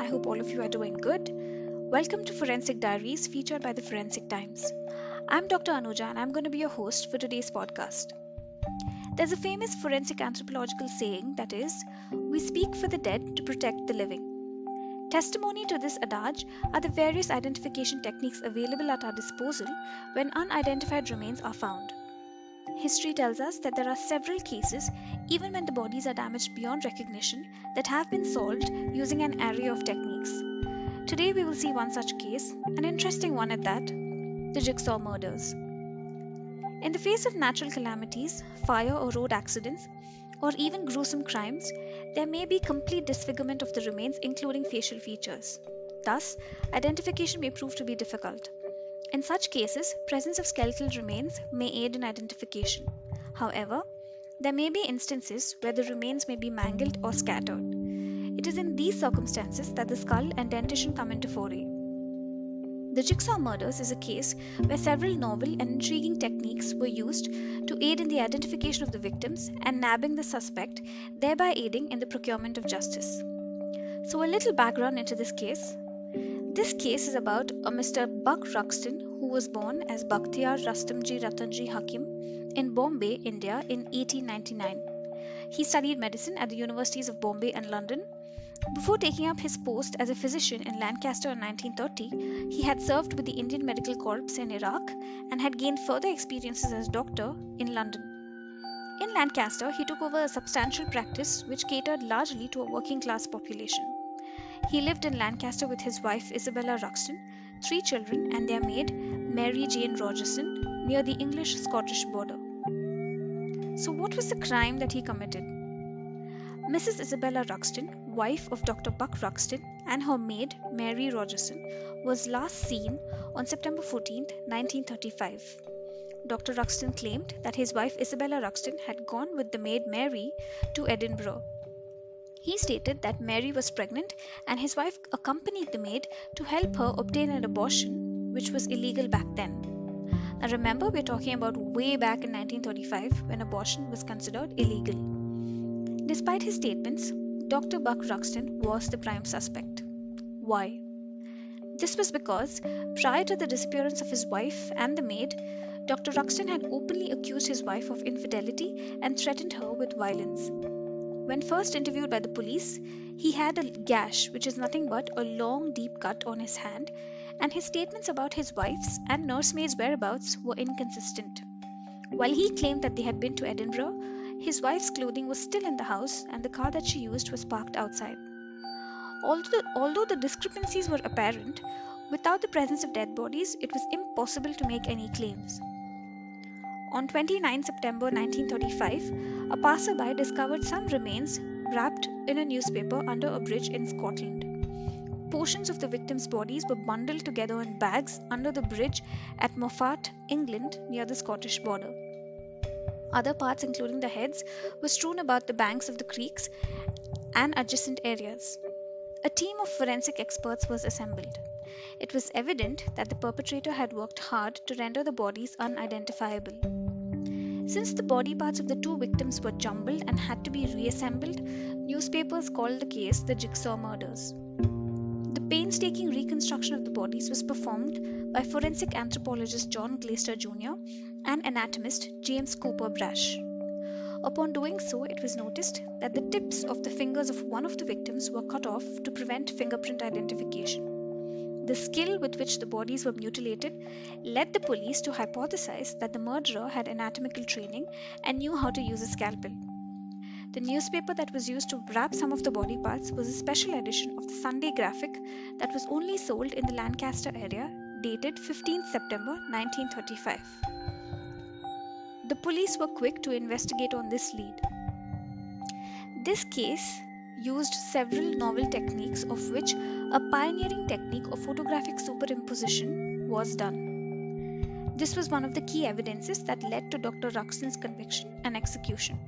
hope all of you are doing good. Welcome to Forensic Diaries featured by the Forensic Times. I'm Dr. Anuja and I'm going to be your host for today's podcast. There's a famous forensic anthropological saying that is, we speak for the dead to protect the living. Testimony to this adage are the various identification techniques available at our disposal when unidentified remains are found. History tells us that there are several cases, even when the bodies are damaged beyond recognition, that have been solved using an array of techniques. Today we will see one such case, an interesting one at that, the Jigsaw murders. In the face of natural calamities, fire or road accidents, or even gruesome crimes, there may be complete disfigurement of the remains including facial features. Thus, identification may prove to be difficult. In such cases, presence of skeletal remains may aid in identification. However, there may be instances where the remains may be mangled or scattered. It is in these circumstances that the skull and dentition come into foray. The Jigsaw murders is a case where several novel and intriguing techniques were used to aid in the identification of the victims and nabbing the suspect, thereby aiding in the procurement of justice. So a little background into this case. This case is about a Mr. Buck Ruxton who was born as Bakhtiyar Rustamji Ratanji Hakim in Bombay, India in 1899. He studied medicine at the Universities of Bombay and London. Before taking up his post as a physician in Lancaster in 1930, he had served with the Indian Medical Corps in Iraq and had gained further experiences as doctor in London. In Lancaster, he took over a substantial practice which catered largely to a working class population. He lived in Lancaster with his wife Isabella Ruxton, 3 children and their maid Mary Jane Rogerson near the English-Scottish border. So what was the crime that he committed? Mrs. Isabella Ruxton, wife of Dr. Buck Ruxton, and her maid Mary Rogerson was last seen on September 14, 1935. Dr. Ruxton claimed that his wife Isabella Ruxton had gone with the maid Mary to Edinburgh. He stated that Mary was pregnant and his wife accompanied the maid to help her obtain an abortion, which was illegal back then. Now remember, we're talking about way back in 1935 when abortion was considered illegal. Despite his statements, Dr. Buck Ruxton was the prime suspect. Why? This was because prior to the disappearance of his wife and the maid, Dr. Ruxton had openly accused his wife of infidelity and threatened her with violence. When first interviewed by the police, he had a gash, which is nothing but a long, deep cut on his hand, and his statements about his wife's and nursemaid's whereabouts were inconsistent. While he claimed that they had been to Edinburgh, his wife's clothing was still in the house and the car that she used was parked outside. Although the discrepancies were apparent, without the presence of dead bodies, it was impossible to make any claims. On 29 September 1935, a passerby discovered some remains wrapped in a newspaper under a bridge in Scotland. Portions of the victims' bodies were bundled together in bags under the bridge at Moffat, England, near the Scottish border. Other parts, including the heads, were strewn about the banks of the creeks and adjacent areas. A team of forensic experts was assembled. It was evident that the perpetrator had worked hard to render the bodies unidentifiable. Since the body parts of the 2 victims were jumbled and had to be reassembled, newspapers called the case the Jigsaw murders. The painstaking reconstruction of the bodies was performed by forensic anthropologist John Glaister Jr. and anatomist James Cooper Brash. Upon doing so, it was noticed that the tips of the fingers of one of the victims were cut off to prevent fingerprint identification. The skill with which the bodies were mutilated led the police to hypothesize that the murderer had anatomical training and knew how to use a scalpel. The newspaper that was used to wrap some of the body parts was a special edition of the Sunday Graphic that was only sold in the Lancaster area, dated 15 September 1935. The police were quick to investigate on this lead. This case used several novel techniques, of which a pioneering technique of photographic superimposition was done. This was one of the key evidences that led to Dr. Ruxton's conviction and execution.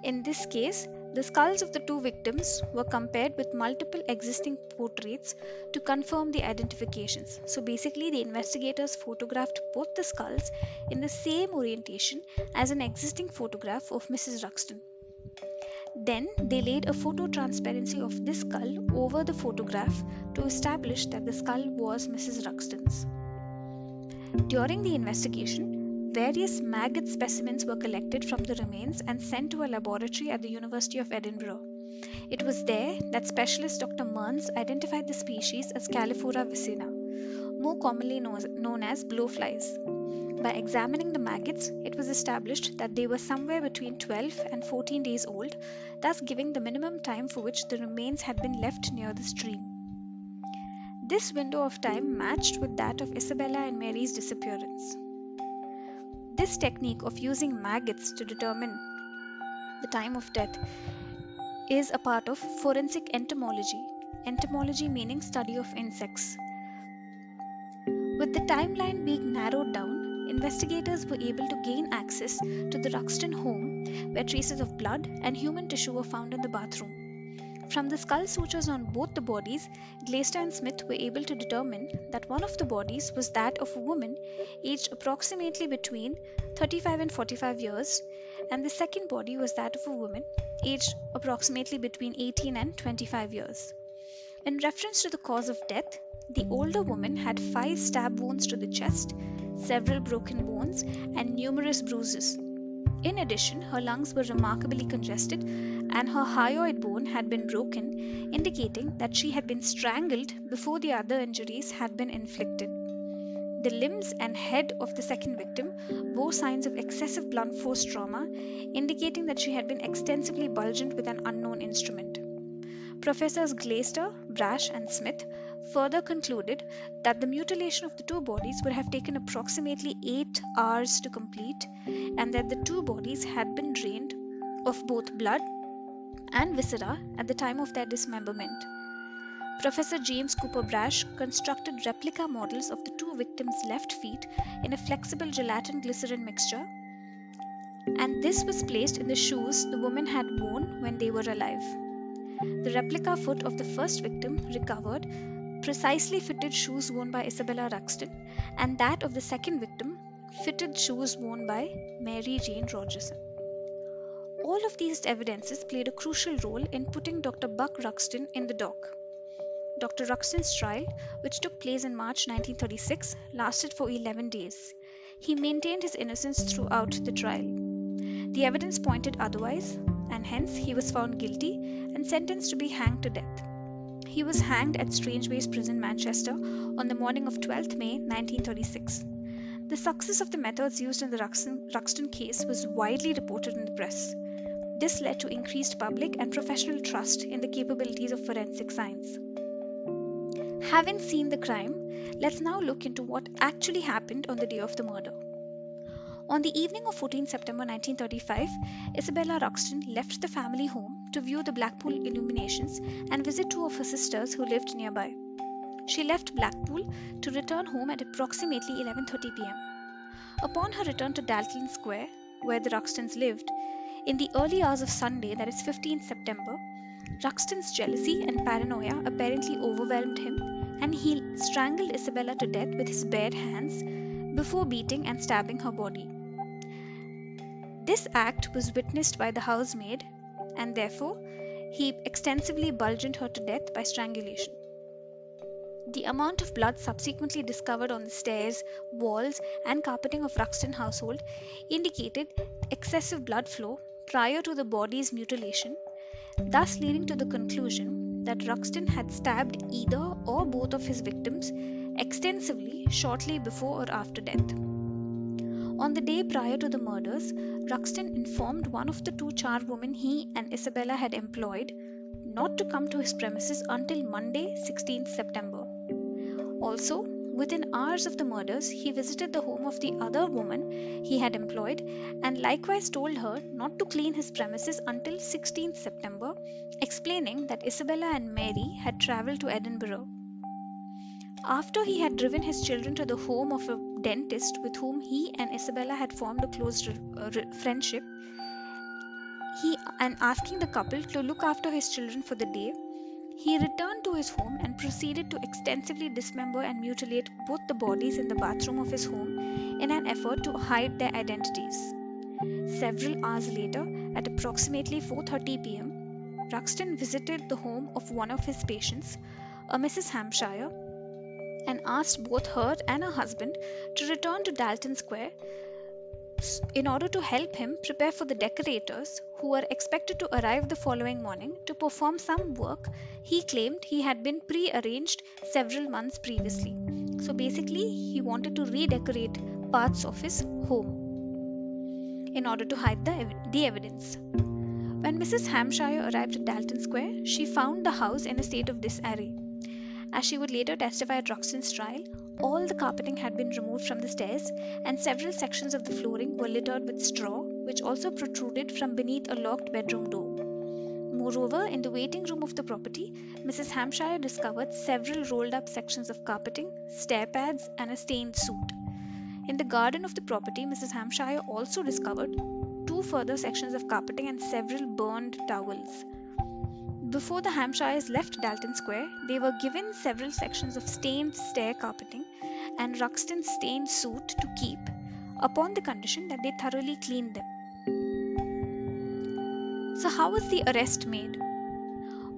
In this case, the skulls of the 2 victims were compared with multiple existing portraits to confirm the identifications. So basically, the investigators photographed both the skulls in the same orientation as an existing photograph of Mrs. Ruxton. Then they laid a photo-transparency of this skull over the photograph to establish that the skull was Mrs. Ruxton's. During the investigation, various maggot specimens were collected from the remains and sent to a laboratory at the University of Edinburgh. It was there that specialist Dr. Mearns identified the species as Calliphora vicina, more commonly known as blowflies. By examining the maggots, it was established that they were somewhere between 12 and 14 days old, thus giving the minimum time for which the remains had been left near the stream. This window of time matched with that of Isabella and Mary's disappearance. This technique of using maggots to determine the time of death is a part of forensic entomology, entomology meaning study of insects. With the timeline being narrowed down, investigators were able to gain access to the Ruxton home where traces of blood and human tissue were found in the bathroom. From the skull sutures on both the bodies, Glaister and Smith were able to determine that one of the bodies was that of a woman aged approximately between 35 and 45 years, and the second body was that of a woman aged approximately between 18 and 25 years. In reference to the cause of death, the older woman had 5 stab wounds to the chest, several broken bones, and numerous bruises. In addition, her lungs were remarkably congested and her hyoid bone had been broken, indicating that she had been strangled before the other injuries had been inflicted. The limbs and head of the second victim bore signs of excessive blunt force trauma, indicating that she had been extensively bludgeoned with an unknown instrument. Professors Glaister, Brash, and Smith further concluded that the mutilation of the 2 bodies would have taken approximately 8 hours to complete, and that the 2 bodies had been drained of both blood and viscera at the time of their dismemberment. Professor James Cooper Brash constructed replica models of the 2 victims' left feet in a flexible gelatin glycerin mixture, and this was placed in the shoes the women had worn when they were alive. The replica foot of the first victim recovered precisely fitted shoes worn by Isabella Ruxton, and that of the second victim fitted shoes worn by Mary Jane Rogerson. All of these evidences played a crucial role in putting Dr. Buck Ruxton in the dock. Dr. Ruxton's trial, which took place in March 1936, lasted for 11 days. He maintained his innocence throughout the trial. The evidence pointed otherwise, and hence he was found guilty and sentenced to be hanged to death. He was hanged at Strangeways Prison, Manchester, on the morning of 12th May 1936. The success of the methods used in the Ruxton case was widely reported in the press. This led to increased public and professional trust in the capabilities of forensic science. Having seen the crime, let's now look into what actually happened on the day of the murder. On the evening of 14 September 1935, Isabella Ruxton left the family home to view the Blackpool illuminations and visit 2 of her sisters who lived nearby. She left Blackpool to return home at approximately 11:30 p.m. Upon her return to Dalton Square, where the Ruxtons lived, in the early hours of Sunday, that is 15th September, Ruxton's jealousy and paranoia apparently overwhelmed him, and he strangled Isabella to death with his bare hands before beating and stabbing her body. This act was witnessed by the housemaid, and therefore he extensively bludgeoned her to death by strangulation. The amount of blood subsequently discovered on the stairs, walls, and carpeting of Ruxton household indicated excessive blood flow prior to the body's mutilation, thus leading to the conclusion that Ruxton had stabbed either or both of his victims extensively shortly before or after death. On the day prior to the murders, Ruxton informed one of the 2 charwomen he and Isabella had employed not to come to his premises until Monday, 16th September. Also, within hours of the murders, he visited the home of the other woman he had employed and likewise told her not to clean his premises until 16th September, explaining that Isabella and Mary had travelled to Edinburgh. After he had driven his children to the home of a dentist with whom he and Isabella had formed a close friendship, and asking the couple to look after his children for the day, he returned to his home and proceeded to extensively dismember and mutilate both the bodies in the bathroom of his home in an effort to hide their identities. Several hours later, at approximately 4:30 p.m., Ruxton visited the home of one of his patients, a Mrs. Hampshire, and asked both her and her husband to return to Dalton Square in order to help him prepare for the decorators who were expected to arrive the following morning to perform some work he claimed he had been pre-arranged several months previously. So basically, he wanted to redecorate parts of his home in order to hide the evidence. When Mrs. Hampshire arrived at Dalton Square, she found the house in a state of disarray. As she would later testify at Ruxton's trial, all the carpeting had been removed from the stairs, and several sections of the flooring were littered with straw, which also protruded from beneath a locked bedroom door. Moreover, in the waiting room of the property, Mrs. Hampshire discovered several rolled up sections of carpeting, stair pads, and a stained suit. In the garden of the property, Mrs. Hampshire also discovered 2 further sections of carpeting and several burned towels. Before the Hampshires left Dalton Square, they were given several sections of stained stair carpeting and Ruxton's stained suit to keep, upon the condition that they thoroughly cleaned them. So how was the arrest made?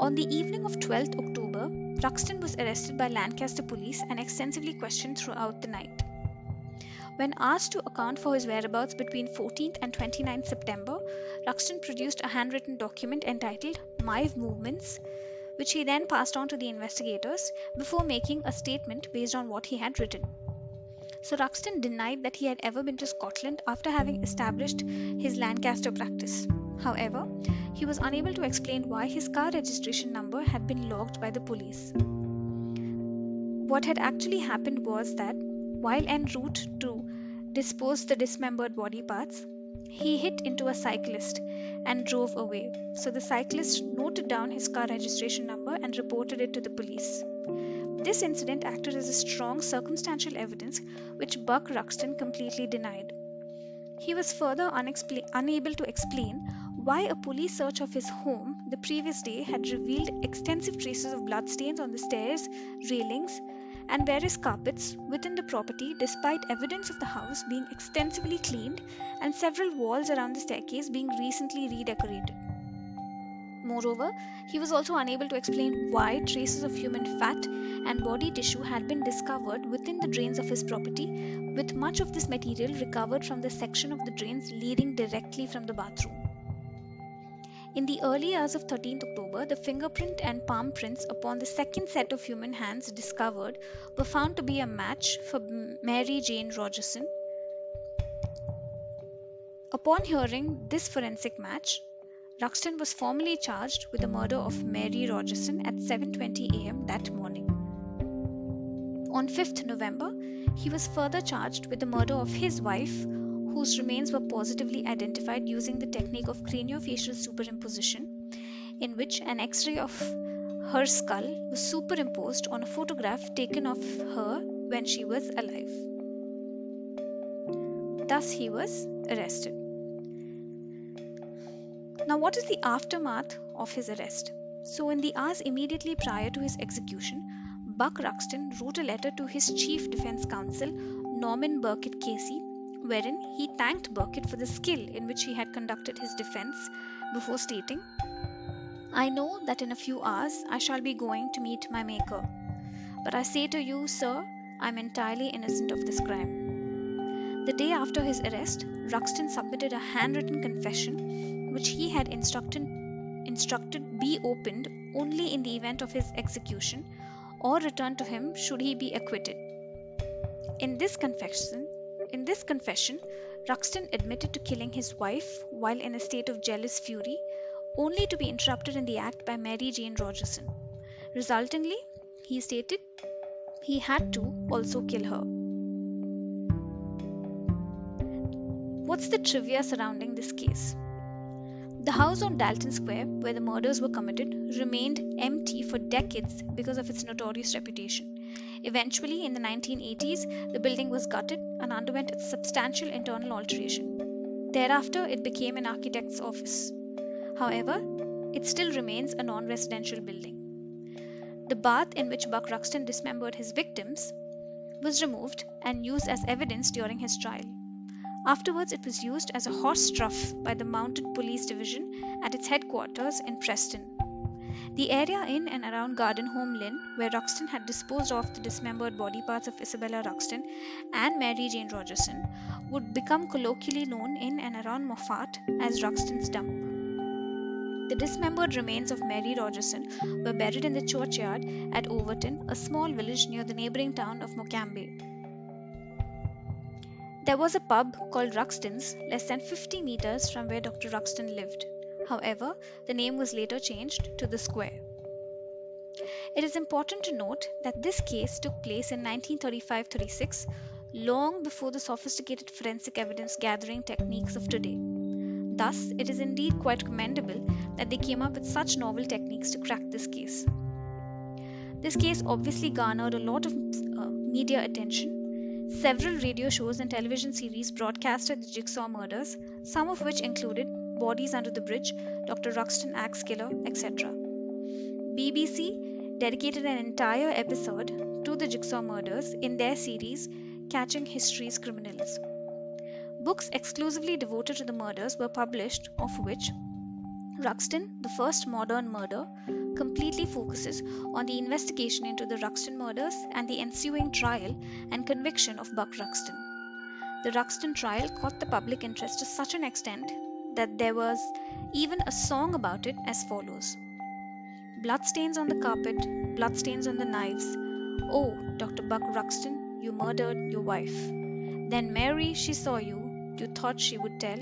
On the evening of 12th October, Ruxton was arrested by Lancaster police and extensively questioned throughout the night. When asked to account for his whereabouts between 14th and 29th September, Ruxton produced a handwritten document entitled My Movements, which he then passed on to the investigators before making a statement based on what he had written. So Ruxton denied that he had ever been to Scotland after having established his Lancaster practice. However, he was unable to explain why his car registration number had been logged by the police. What had actually happened was that while en route to dispose the dismembered body parts, he hit into a cyclist and drove away. So the cyclist noted down his car registration number and reported it to the police. This incident acted as a strong circumstantial evidence which Buck Ruxton completely denied. He was further unable to explain why a police search of his home the previous day had revealed extensive traces of bloodstains on the stairs, railings, and various carpets within the property, despite evidence of the house being extensively cleaned and several walls around the staircase being recently redecorated. Moreover, he was also unable to explain why traces of human fat and body tissue had been discovered within the drains of his property, with much of this material recovered from the section of the drains leading directly from the bathroom. In the early hours of 13th October, the fingerprint and palm prints upon the second set of human hands discovered were found to be a match for Mary Jane Rogerson. Upon hearing this forensic match, Ruxton was formally charged with the murder of Mary Rogerson at 7:20 a.m. that morning. On 5th November, he was further charged with the murder of his wife, whose remains were positively identified using the technique of craniofacial superimposition, in which an X-ray of her skull was superimposed on a photograph taken of her when she was alive. Thus, he was arrested. Now, what is the aftermath of his arrest? So, in the hours immediately prior to his execution, Buck Ruxton wrote a letter to his chief defense counsel, Norman Burkitt Casey, wherein he thanked Burkitt for the skill in which he had conducted his defense before stating, "I know that in a few hours I shall be going to meet my Maker. But I say to you, sir, I am entirely innocent of this crime." The day after his arrest, Ruxton submitted a handwritten confession which he had instructed be opened only in the event of his execution or returned to him should he be acquitted. In this confession, Ruxton admitted to killing his wife while in a state of jealous fury, only to be interrupted in the act by Mary Jane Rogerson. Resultingly, he stated he had to also kill her. What's the trivia surrounding this case? The house on Dalton Square, where the murders were committed, remained empty for decades because of its notorious reputation. Eventually, in the 1980s, the building was gutted and underwent a substantial internal alteration. Thereafter, it became an architect's office. However, it still remains a non-residential building. The bath in which Buck Ruxton dismembered his victims was removed and used as evidence during his trial. Afterwards, it was used as a horse trough by the Mounted Police Division at its headquarters in Preston. The area in and around Garden Home Lynn, where Ruxton had disposed of the dismembered body parts of Isabella Ruxton and Mary Jane Rogerson, would become colloquially known in and around Moffat as Ruxton's Dump. The dismembered remains of Mary Rogerson were buried in the churchyard at Overton, a small village near the neighbouring town of Mocambe. There was a pub called Ruxton's less than 50 metres from where Dr. Ruxton lived. However, the name was later changed to The Square. It is important to note that this case took place in 1935-36, long before the sophisticated forensic evidence gathering techniques of today. Thus, it is indeed quite commendable that they came up with such novel techniques to crack this case. This case obviously garnered a lot of media attention. Several radio shows and television series broadcasted the Jigsaw murders, some of which included Bodies Under the Bridge, Dr. Ruxton Axe Killer, etc. BBC dedicated an entire episode to the Jigsaw murders in their series Catching History's Criminals. Books exclusively devoted to the murders were published, of which Ruxton, the First Modern Murder, completely focuses on the investigation into the Ruxton murders and the ensuing trial and conviction of Buck Ruxton. The Ruxton trial caught the public interest to such an extent that there was even a song about it as follows: bloodstains on the carpet, bloodstains on the knives. Oh, Dr. Buck Ruxton, you murdered your wife. Then Mary, she saw you, you thought she would tell.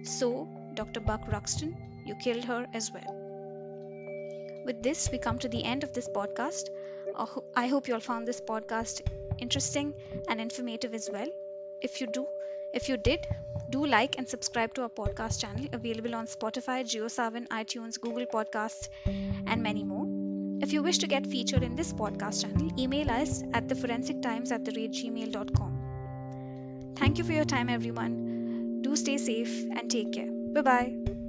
So, Dr. Buck Ruxton, you killed her as well. With this, we come to the end of this podcast. I hope you all found this podcast interesting and informative as well. If you did, do like and subscribe to our podcast channel, available on Spotify, JioSaavn, iTunes, Google Podcasts, and many more. If you wish to get featured in this podcast channel, email us at theforensictimes@gmail.com. Thank you for your time, everyone. Do stay safe and take care. Bye-bye.